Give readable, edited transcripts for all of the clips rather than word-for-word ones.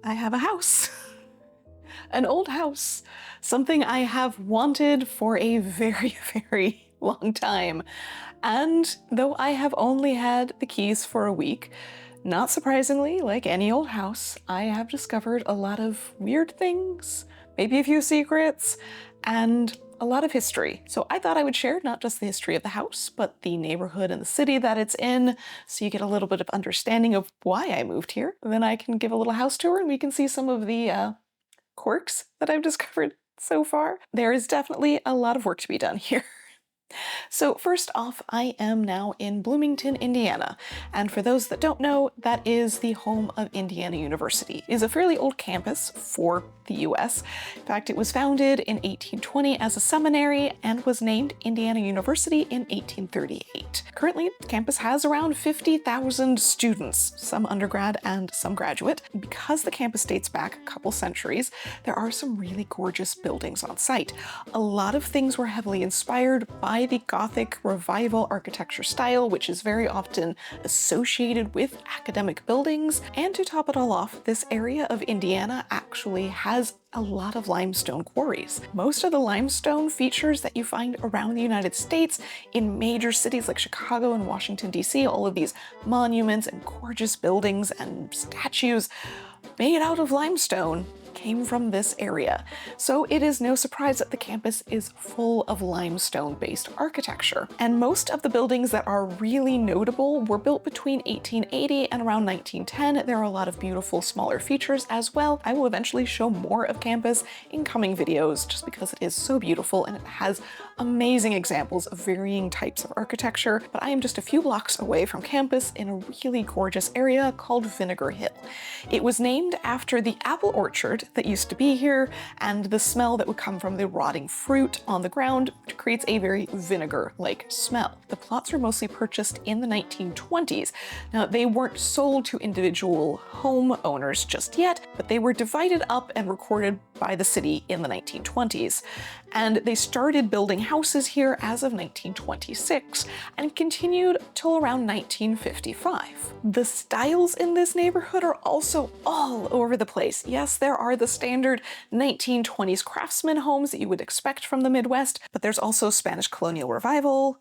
I have a house. An old house. Something I have wanted for a very, very long time. And though I have only had the keys for a week, not surprisingly, like any old house, I have discovered a lot of weird things, maybe a few secrets, and a lot of history. So I thought I would share not just the history of the house, but the neighborhood and the city that it's in, so you get a little bit of understanding of why I moved here. Then I can give a little house tour and we can see some of the quirks that I've discovered so far. There is definitely a lot of work to be done here. So first off, I am now in Bloomington, Indiana. And for those that don't know, that is the home of Indiana University. It is a fairly old campus for the US. In fact, it was founded in 1820 as a seminary and was named Indiana University in 1838. Currently, the campus has around 50,000 students, some undergrad and some graduate. Because the campus dates back a couple centuries, there are some really gorgeous buildings on site. A lot of things were heavily inspired by the Gothic Revival architecture style, which is very often associated with academic buildings. And to top it all off, this area of Indiana actually has a lot of limestone quarries. Most of the limestone features that you find around the United States in major cities like Chicago and Washington, D.C., all of these monuments and gorgeous buildings and statues made out of limestone came from this area. So it is no surprise that the campus is full of limestone-based architecture. And most of the buildings that are really notable were built between 1880 and around 1910. There are a lot of beautiful smaller features as well. I will eventually show more of campus in coming videos just because it is so beautiful and it has amazing examples of varying types of architecture. But I am just a few blocks away from campus in a really gorgeous area called Vinegar Hill. It was named after the apple orchard that used to be here and the smell that would come from the rotting fruit on the ground, which creates a very vinegar-like smell. The plots were mostly purchased in the 1920s. Now, they weren't sold to individual homeowners just yet, but they were divided up and recorded by the city in the 1920s. And they started building houses here as of 1926 and continued till around 1955. The styles in this neighborhood are also all over the place. Yes, there are the standard 1920s craftsman homes that you would expect from the Midwest, but there's also Spanish Colonial Revival,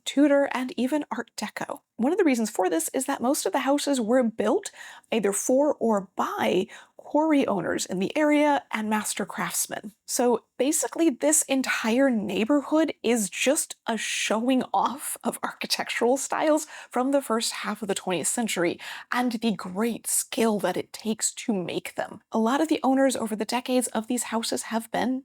Tudor, and even Art Deco. One of the reasons for this is that most of the houses were built either for or by quarry owners in the area and master craftsmen. So basically this entire neighborhood is just a showing off of architectural styles from the first half of the 20th century and the great skill that it takes to make them. A lot of the owners over the decades of these houses have been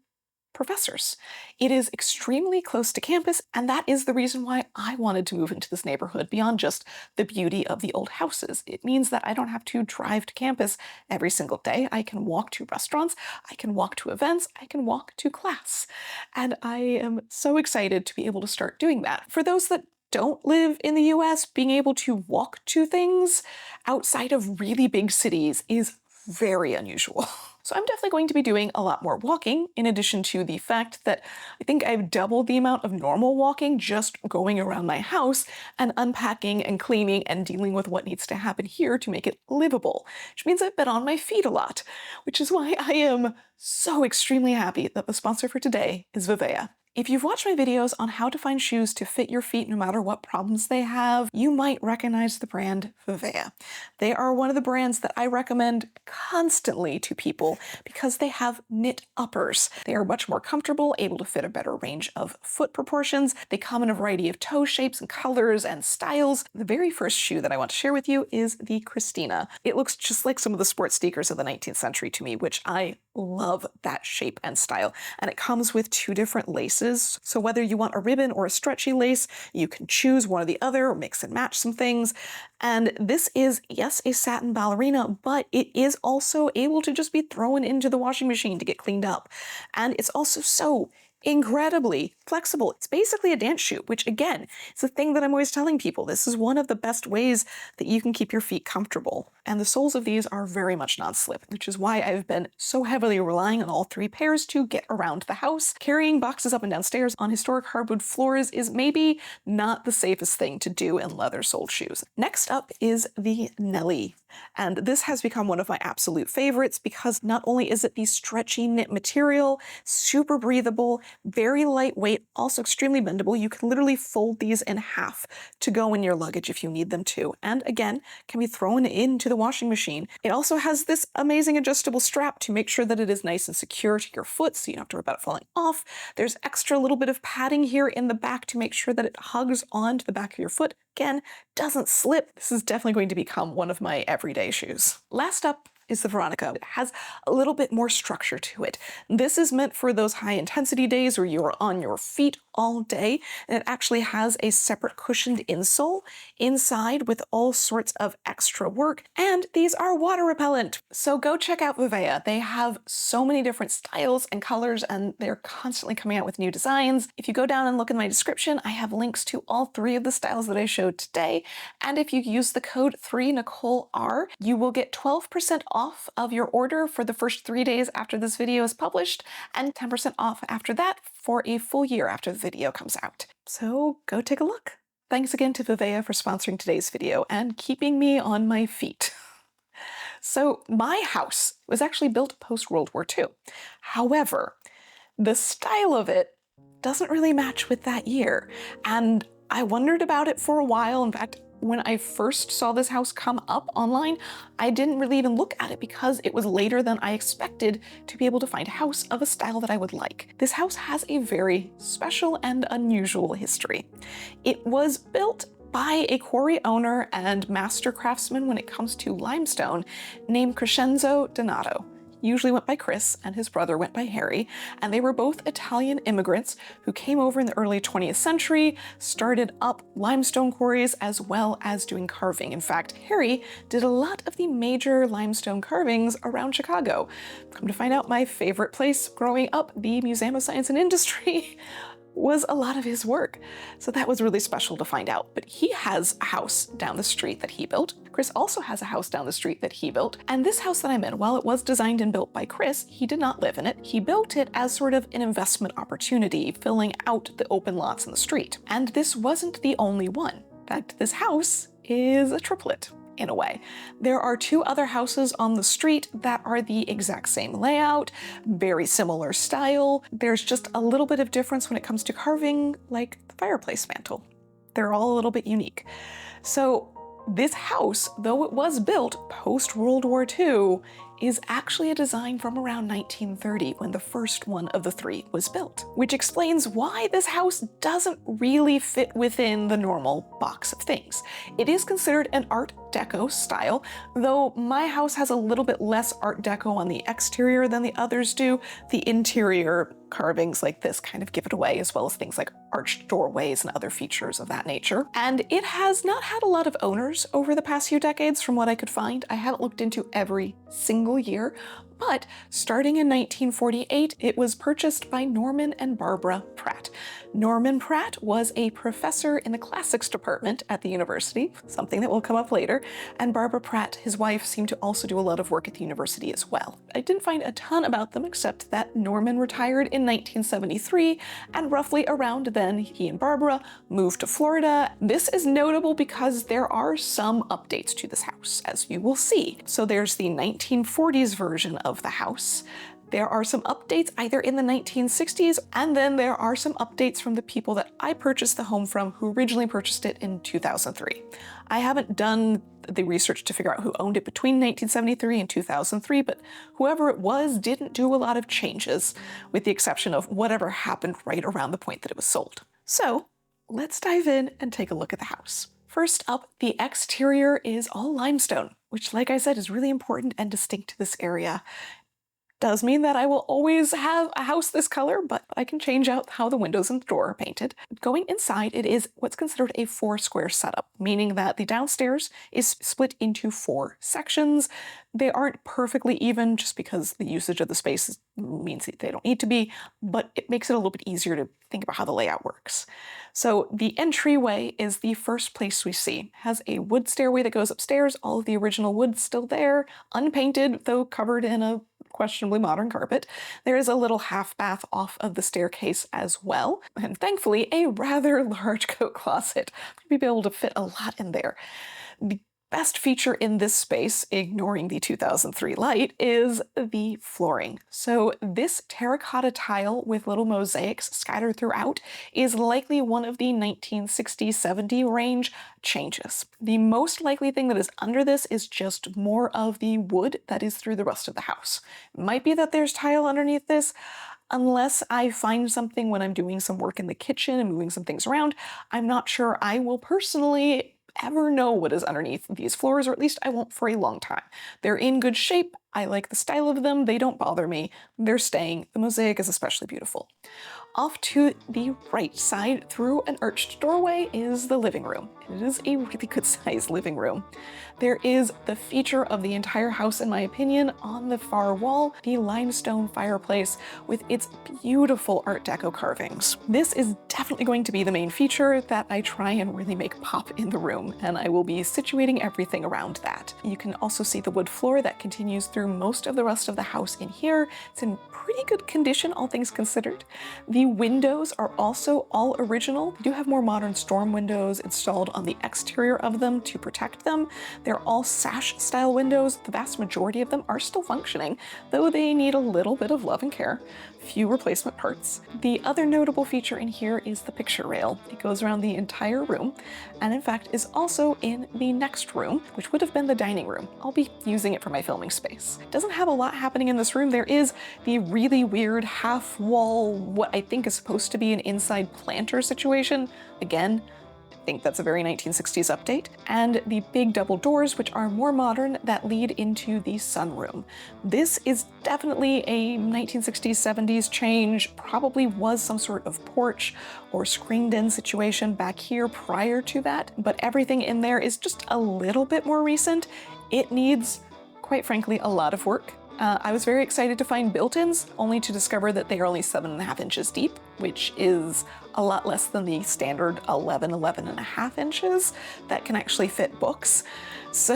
professors. It is extremely close to campus, and that is the reason why I wanted to move into this neighborhood beyond just the beauty of the old houses. It means that I don't have to drive to campus every single day. I can walk to restaurants, I can walk to events, I can walk to class. And I am so excited to be able to start doing that. For those that don't live in the US, being able to walk to things outside of really big cities is very unusual. So I'm definitely going to be doing a lot more walking, in addition to the fact that I think I've doubled the amount of normal walking just going around my house and unpacking and cleaning and dealing with what needs to happen here to make it livable, which means I've been on my feet a lot, which is why I am so extremely happy that the sponsor for today is Vivea. If you've watched my videos on how to find shoes to fit your feet no matter what problems they have, you might recognize the brand Vivea. They are one of the brands that I recommend constantly to people because they have knit uppers. They are much more comfortable, able to fit a better range of foot proportions. They come in a variety of toe shapes and colors and styles. The very first shoe that I want to share with you is the Christina. It looks just like some of the sports sneakers of the 19th century to me, which I love that shape and style. And it comes with two different laces. So whether you want a ribbon or a stretchy lace, you can choose one or the other, or mix and match some things. And this is, yes, a satin ballerina, but it is also able to just be thrown into the washing machine to get cleaned up. And it's also so incredibly flexible. It's basically a dance shoe, which again, is a thing that I'm always telling people. This is one of the best ways that you can keep your feet comfortable. And the soles of these are very much non-slip, which is why I've been so heavily relying on all three pairs to get around the house. Carrying boxes up and down stairs on historic hardwood floors is maybe not the safest thing to do in leather-soled shoes. Next up is the Nelly. And this has become one of my absolute favorites because not only is it the stretchy knit material, super breathable, very lightweight, also extremely bendable. You can literally fold these in half to go in your luggage if you need them to. And again, can be thrown into the washing machine. It also has this amazing adjustable strap to make sure that it is nice and secure to your foot so you don't have to worry about it falling off. There's extra little bit of padding here in the back to make sure that it hugs onto the back of your foot. Again, doesn't slip. This is definitely going to become one of my everyday shoes. Last up is the Veronica. It has a little bit more structure to it. This is meant for those high intensity days where you're on your feet all day, and it actually has a separate cushioned insole inside with all sorts of extra work, and these are water repellent. So go check out Vivea. They have so many different styles and colors, and they're constantly coming out with new designs. If you go down and look in my description, I have links to all 3 of the styles that I showed today, and if you use the code 3NicoleR, you will get 12% off of your order for the first 3 days after this video is published, and 10% off after that for a full year after the video comes out. So go take a look. Thanks again to Vivea for sponsoring today's video and keeping me on my feet. So my house was actually built post-World War II. However, the style of it doesn't really match with that year, and I wondered about it for a while. In fact, when I first saw this house come up online, I didn't really even look at it because it was later than I expected to be able to find a house of a style that I would like. This house has a very special and unusual history. It was built by a quarry owner and master craftsman when it comes to limestone named Crescenzo Donato. Usually went by Chris, and his brother went by Harry, and they were both Italian immigrants who came over in the early 20th century, started up limestone quarries as well as doing carving. In fact, Harry did a lot of the major limestone carvings around Chicago. Come to find out, my favorite place growing up, the Museum of Science and Industry, was a lot of his work. So that was really special to find out. But he has a house down the street that he built. Chris also has a house down the street that he built. And this house that I'm in, while it was designed and built by Chris, he did not live in it. He built it as sort of an investment opportunity, filling out the open lots in the street. And this wasn't the only one. In fact, this house is a triplet. In a way. There are 2 other houses on the street that are the exact same layout, very similar style. There's just a little bit of difference when it comes to carving, like the fireplace mantle. They're all a little bit unique. So this house, though it was built post-World War II, is actually a design from around 1930 when the first one of the 3 was built, which explains why this house doesn't really fit within the normal box of things. It is considered an Art Deco style, though my house has a little bit less Art Deco on the exterior than the others do. The interior carvings like this kind of give it away, as well as things like arched doorways and other features of that nature. And it has not had a lot of owners over the past few decades from what I could find. I haven't looked into every single year, but starting in 1948, it was purchased by Norman and Barbara Pratt. Norman Pratt was a professor in the classics department at the university, something that will come up later, and Barbara Pratt, his wife, seemed to also do a lot of work at the university as well. I didn't find a ton about them except that Norman retired in 1973, and roughly around then, he and Barbara moved to Florida. This is notable because there are some updates to this house, as you will see. So there's the 1940s version of the house. There are some updates either in the 1960s, and then there are some updates from the people that I purchased the home from who originally purchased it in 2003. I haven't done the research to figure out who owned it between 1973 and 2003, but whoever it was didn't do a lot of changes, with the exception of whatever happened right around the point that it was sold. So let's dive in and take a look at the house. First up, the exterior is all limestone, which, like I said, is really important and distinct to this area. Does mean that I will always have a house this color, but I can change out how the windows and the door are painted. Going inside, it is what's considered a 4-square setup, meaning that the downstairs is split into 4 sections. They aren't perfectly even just because the usage of the space means that they don't need to be, but it makes it a little bit easier to think about how the layout works. So the entryway is the first place we see. It has a wood stairway that goes upstairs, all of the original wood still there, unpainted, though covered in a questionably modern carpet. There is a little half bath off of the staircase as well, and thankfully a rather large coat closet. You'll be able to fit a lot in there. The best feature in this space, ignoring the 2003 light, is the flooring. So this terracotta tile with little mosaics scattered throughout is likely one of the 1960-70 range changes. The most likely thing that is under this is just more of the wood that is through the rest of the house. Might be that there's tile underneath this. Unless I find something when I'm doing some work in the kitchen and moving some things around, I'm not sure I will personally ever know what is underneath these floors, or at least I won't for a long time. They're in good shape. I like the style of them. They don't bother me. They're staying. The mosaic is especially beautiful. Off to the right side through an arched doorway is the living room. It is a really good sized living room. There is the feature of the entire house, in my opinion, on the far wall, the limestone fireplace with its beautiful Art Deco carvings. This is definitely going to be the main feature that I try and really make pop in the room, and I will be situating everything around that. You can also see the wood floor that continues through most of the rest of the house in here. It's in pretty good condition, all things considered. The windows are also all original. They do have more modern storm windows installed on the exterior of them to protect them. They're all sash style windows. The vast majority of them are still functioning, though they need a little bit of love and care. Few replacement parts. The other notable feature in here is the picture rail. It goes around the entire room, and in fact is also in the next room, which would have been the dining room. I'll be using it for my filming space. It doesn't have a lot happening in this room. There is the really weird half wall, what I think is supposed to be an inside planter situation. Again, I think that's a very 1960s update, and the big double doors, which are more modern, that lead into the sunroom. This is definitely a 1960s, 70s change, probably was some sort of porch or screened-in situation back here prior to that, but everything in there is just a little bit more recent. It needs, quite frankly, a lot of work. I was very excited to find built-ins, only to discover that they are only 7.5 inches deep, which is a lot less than the standard 11.5 inches that can actually fit books. So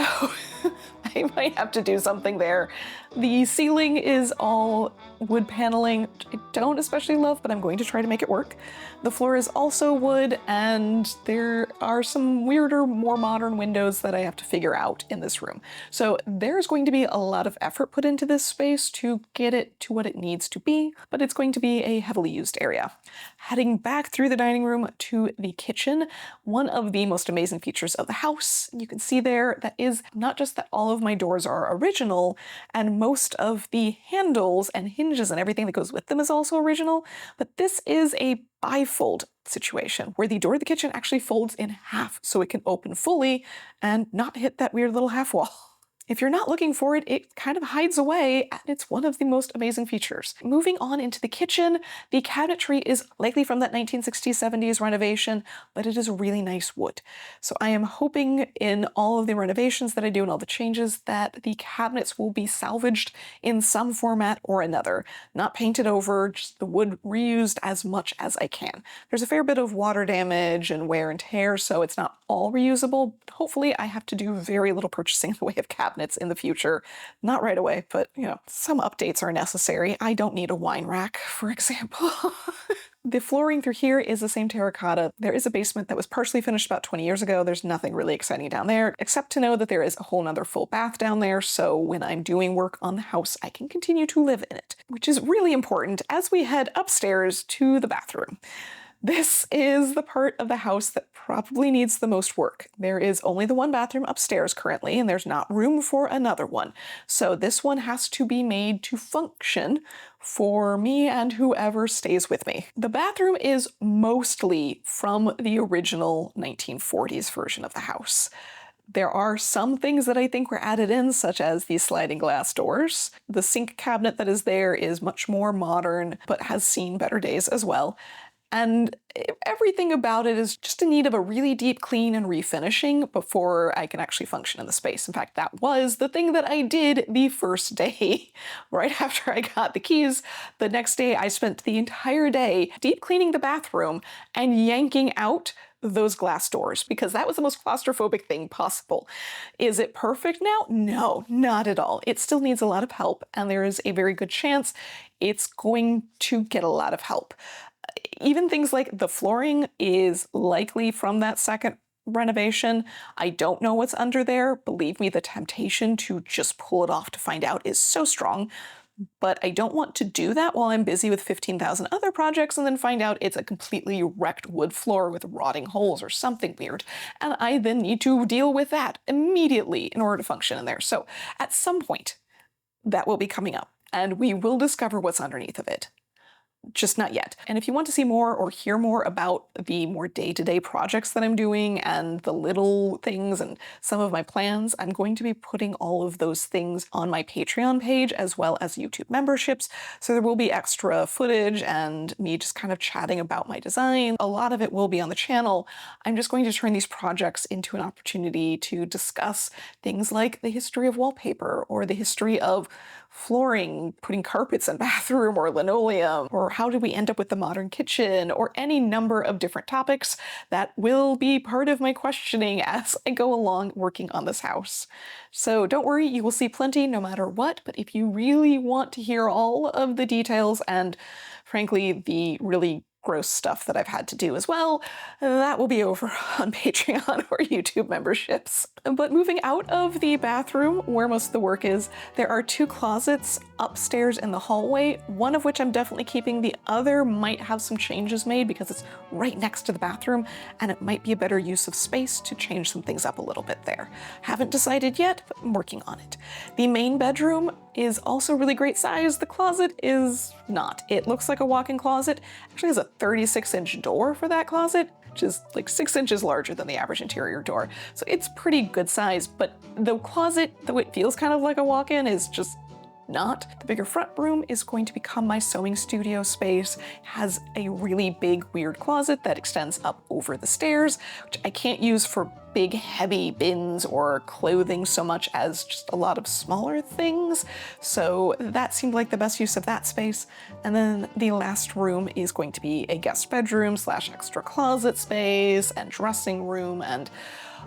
I might have to do something there. The ceiling is all wood paneling, which I don't especially love, but I'm going to try to make it work. The floor is also wood, and there are some weirder, more modern windows that I have to figure out in this room. So there's going to be a lot of effort put into this space to get it to what it needs to be, but it's going to be a heavily used area. Heading back through the dining room to the kitchen, one of the most amazing features of the house, you can see there, that is not just that all of my doors are original, and most of the handles and hinges and everything that goes with them is also original, but this is a bifold situation where the door of the kitchen actually folds in half so it can open fully and not hit that weird little half wall. If you're not looking for it, it kind of hides away, and it's one of the most amazing features. Moving on into the kitchen, the cabinetry is likely from that 1960s, 70s renovation, but it is really nice wood. So I am hoping in all of the renovations that I do and all the changes that the cabinets will be salvaged in some format or another. Not painted over, just the wood reused as much as I can. There's a fair bit of water damage and wear and tear, so it's not all reusable. Hopefully I have to do very little purchasing in the way of cabinets in the future. Not right away, but you know, some updates are necessary. I don't need a wine rack, for example. The flooring through here is the same terracotta. There is a basement that was partially finished about 20 years ago. There's nothing really exciting down there, except to know that there is a whole nother full bath down there, so when I'm doing work on the house, I can continue to live in it, which is really important as we head upstairs to the bathroom. This is the part of the house that probably needs the most work. There is only the one bathroom upstairs currently, and there's not room for another one. So this one has to be made to function for me and whoever stays with me. The bathroom is mostly from the original 1940s version of the house. There are some things that I think were added in, such as these sliding glass doors. The sink cabinet that is there is much more modern, but has seen better days as well. And everything about it is just in need of a really deep clean and refinishing before I can actually function in the space. In fact, that was the thing that I did the first day. Right after I got the keys, the next day I spent the entire day deep cleaning the bathroom and yanking out those glass doors, because that was the most claustrophobic thing possible. Is it perfect now? No, not at all. It still needs a lot of help, and there is a very good chance it's going to get a lot of help. Even things like the flooring is likely from that second renovation. I don't know what's under there. Believe me, the temptation to just pull it off to find out is so strong. But I don't want to do that while I'm busy with 15,000 other projects and then find out it's a completely wrecked wood floor with rotting holes or something weird. And I then need to deal with that immediately in order to function in there. So at some point, that will be coming up, and we will discover what's underneath of it. Just not yet. And if you want to see more or hear more about the more day-to-day projects that I'm doing and the little things and some of my plans, I'm going to be putting all of those things on my Patreon page as well as YouTube memberships. So there will be extra footage and me just kind of chatting about my design. A lot of it will be on the channel. I'm just going to turn these projects into an opportunity to discuss things like the history of wallpaper or the history of flooring, putting carpets in bathroom or linoleum, or how did we end up with the modern kitchen, or any number of different topics that will be part of my questioning as I go along working on this house. So don't worry, you will see plenty no matter what, but if you really want to hear all of the details and frankly the really gross stuff that I've had to do as well, that will be over on Patreon or YouTube memberships. But moving out of the bathroom, where most of the work is, there are two closets upstairs in the hallway, one of which I'm definitely keeping, the other might have some changes made because it's right next to the bathroom, and it might be a better use of space to change some things up a little bit there. Haven't decided yet, but I'm working on it. The main bedroom is also really great size. The closet is not. It looks like a walk-in closet. Actually has a 36-inch door for that closet, which is like 6 inches larger than the average interior door. So it's pretty good size, but the closet, though it feels kind of like a walk-in, is just not. The bigger front room is going to become my sewing studio space. It has a really big, weird closet that extends up over the stairs, which I can't use for big, heavy bins or clothing so much as just a lot of smaller things. So that seemed like the best use of that space. And then the last room is going to be a guest bedroom slash extra closet space and dressing room and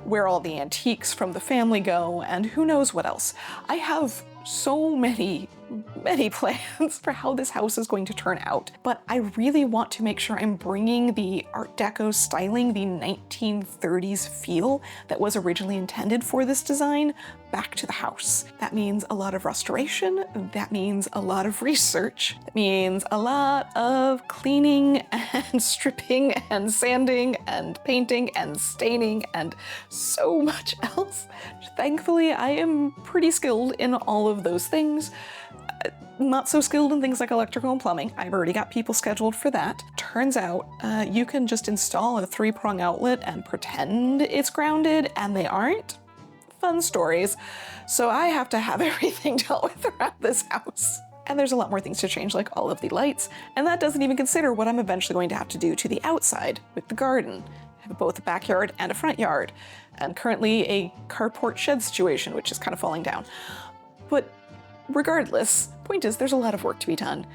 where all the antiques from the family go and who knows what else. I have so many plans for how this house is going to turn out, but I really want to make sure I'm bringing the Art Deco styling, the 1930s feel that was originally intended for this design back to the house. That means a lot of restoration, that means a lot of research, that means a lot of cleaning and stripping and sanding and painting and staining and so much else. Thankfully, I am pretty skilled in all of those things. Not so skilled in things like electrical and plumbing. I've already got people scheduled for that. Turns out you can just install a 3-prong outlet and pretend it's grounded, and they aren't. Fun stories. So I have to have everything dealt with around this house. And there's a lot more things to change, like all of the lights, and that doesn't even consider what I'm eventually going to have to do to the outside with the garden. I have both a backyard and a front yard, and currently a carport shed situation, which is kind of falling down. But regardless, point is there's a lot of work to be done.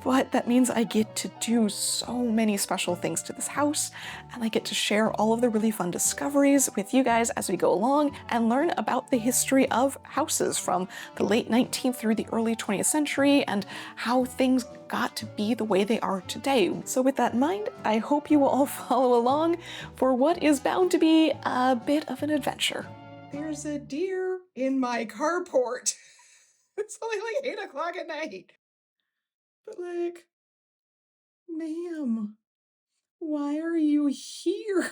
But that means I get to do so many special things to this house, and I get to share all of the really fun discoveries with you guys as we go along and learn about the history of houses from the late 19th through the early 20th century and how things got to be the way they are today. So with that in mind, I hope you will all follow along for what is bound to be a bit of an adventure. There's a deer in my carport. It's only like 8 o'clock at night. But like, ma'am, why are you here?